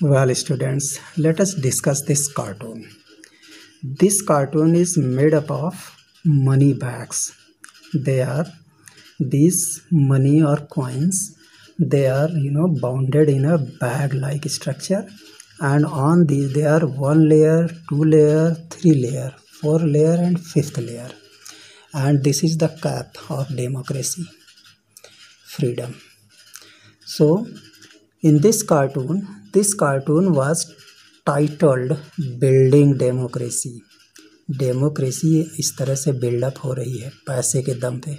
Well, students, let us discuss this cartoon. This cartoon is made up of money bags. They are these money or coins. They are bounded in a bag-like structure, and on these they are 1 layer, 2 layer, 3 layer, 4 layer, and 5th layer. And this is the cap of democracy, freedom. So in this cartoon was titled building democracy. Democracy इस तरह से buildup हो रही है पैसे के दम पे,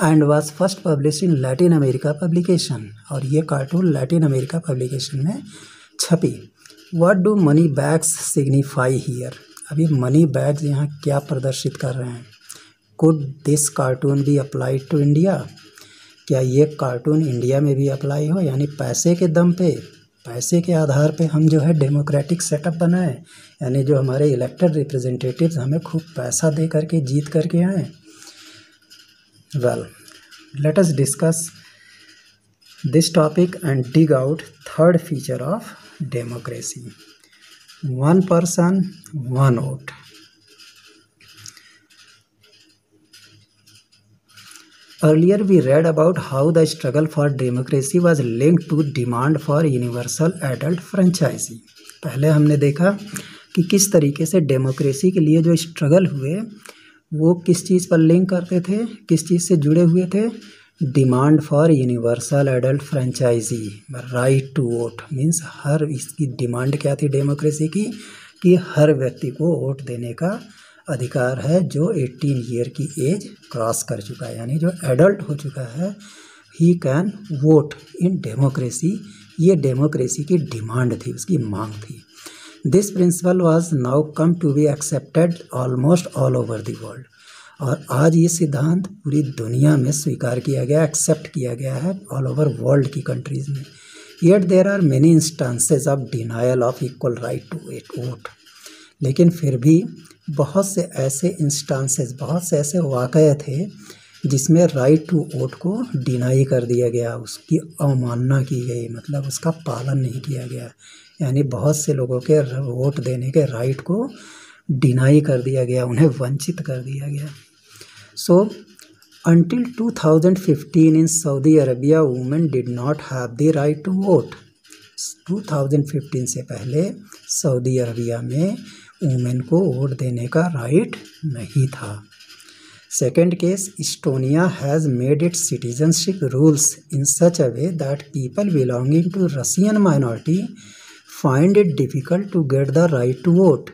and was first publish in Latin America publication. और ये कार्टून लैटिन अमेरिका पब्लिकेशन में छपी. What do money bags signify here? अभी मनी बैग्स यहाँ क्या प्रदर्शित कर रहे हैं? Could this cartoon be applied to India? क्या ये कार्टून इंडिया में भी अप्लाई हो? यानी पैसे के दम पे, पैसे के आधार पे हम जो है डेमोक्रेटिक सेटअप बनाएं, यानी जो हमारे इलेक्टेड रिप्रेजेंटेटिव्स हमें खूब पैसा दे करके जीत करके आए. Well, let us discuss this topic and dig out third feature of democracy. 1 person, 1 vote. Earlier we read about how the struggle for democracy was linked to demand for universal adult franchise. पहले हमने देखा कि किस तरीके से democracy के लिए जो स्ट्रगल हुए वो किस चीज़ पर लिंक करते थे, किस चीज़ से जुड़े हुए थे? Demand for universal adult franchise, right to vote. Means हर इसकी डिमांड क्या थी डेमोक्रेसी की? कि हर व्यक्ति को वोट देने का अधिकार है जो 18 ईयर की एज क्रॉस कर चुका है, यानी जो एडल्ट हो चुका है, he can vote in democracy. ये डेमोक्रेसी की डिमांड थी, उसकी मांग थी. This principle was now come to be accepted almost all over the world. और आज ये सिद्धांत पूरी दुनिया में स्वीकार किया गया, एक्सेप्ट किया गया है ऑल ओवर वर्ल्ड की कंट्रीज़ में. Yet there are many instances of denial of equal right to vote. लेकिन फिर भी बहुत से ऐसे इंस्टांसेस, बहुत से ऐसे वाक़ये थे जिसमें राइट टू वोट को डिनाई कर दिया गया, उसकी अवमानना की गई, मतलब उसका पालन नहीं किया गया. यानी बहुत से लोगों के वोट देने के राइट को डिनाई कर दिया गया, उन्हें वंचित कर दिया गया. सो until 2015 in Saudi Arabia, women did not have the right to vote. 2015 से पहले सऊदी अरबिया में वुमेन को वोट देने का राइट नहीं था. Second case, Estonia has made its citizenship rules in such a way that people belonging to Russian minority find it difficult to get the right to vote.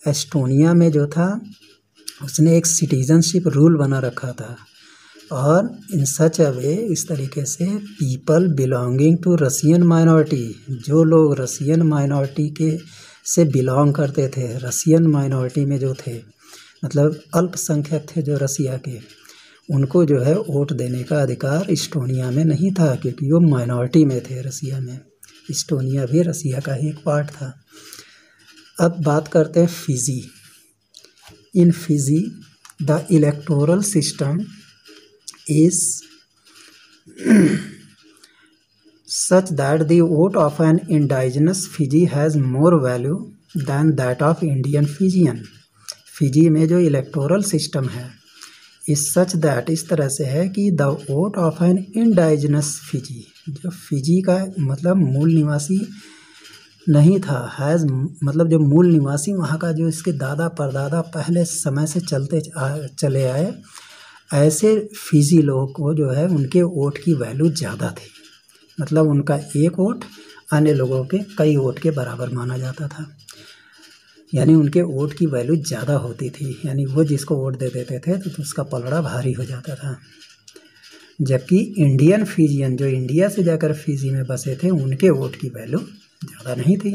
Estonia में जो था उसने एक सिटीजनशिप रूल बना रखा था, और इन सच अ वे, इस तरीके से, people belonging to Russian minority, जो लोग रशियन माइनॉरिटी के से बिलोंग करते थे, रशियन माइनॉरिटी में जो थे, मतलब अल्पसंख्यक थे जो रसिया के, उनको जो है वोट देने का अधिकार इस्टोनिया में नहीं था, क्योंकि वो माइनॉरिटी में थे रसिया में. इस्टोनिया भी रसिया का ही एक पार्ट था. अब बात करते हैं Fiji. In Fiji the electoral system is such that the vote of an indigenous Fiji has more value than that of Indian Fijian. Fiji में जो इलेक्टोरल सिस्टम है इस सच दैट, इस तरह से है कि the vote of an indigenous Fiji, जो फिजी का मतलब मूल निवासी नहीं था, हैज़ मतलब जो मूल निवासी वहाँ का, जो इसके दादा परदादा पहले समय से चले आए, ऐसे फिजी लोगों को जो है उनके वोट की वैल्यू ज़्यादा थी. मतलब उनका एक वोट अन्य लोगों के कई वोट के बराबर माना जाता था, यानी उनके वोट की वैल्यू ज़्यादा होती थी. यानी वो जिसको वोट दे देते थे तो उसका पलड़ा भारी हो जाता था. जबकि इंडियन फिजियन, जो इंडिया से जाकर फिजी में बसे थे, उनके वोट की वैल्यू ज़्यादा नहीं थी.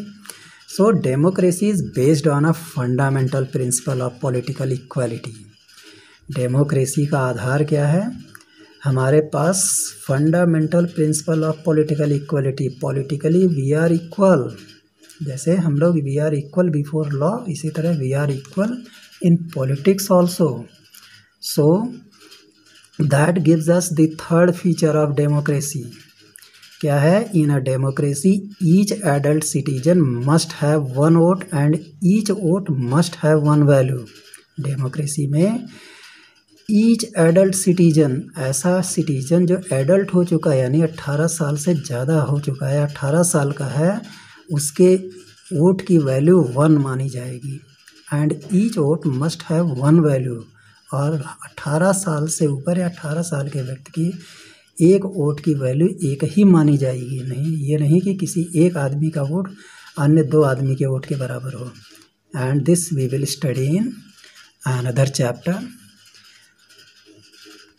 So democracy is based on a fundamental principle of political equality. Democracy का आधार क्या है? हमारे पास fundamental principle of political equality. Politically we are equal, जैसे हम लोग we are equal before law, इसी तरह we are equal in politics also. So that gives us the third feature of democracy, क्या है, in a democracy each adult citizen must have one vote and each vote must have one value. Democracy में each adult citizen, ऐसा citizen जो adult हो चुका है यानी 18 साल से ज़्यादा हो चुका है, 18 साल का है, उसके वोट की वैल्यू 1 मानी जाएगी। And each vote must have one value, और 18 साल से ऊपर या 18 साल के व्यक्ति की एक वोट की वैल्यू एक ही मानी जाएगी। नहीं, ये नहीं कि किसी एक आदमी का वोट अन्य 2 आदमी के वोट के बराबर हो। And this we will study in another chapter.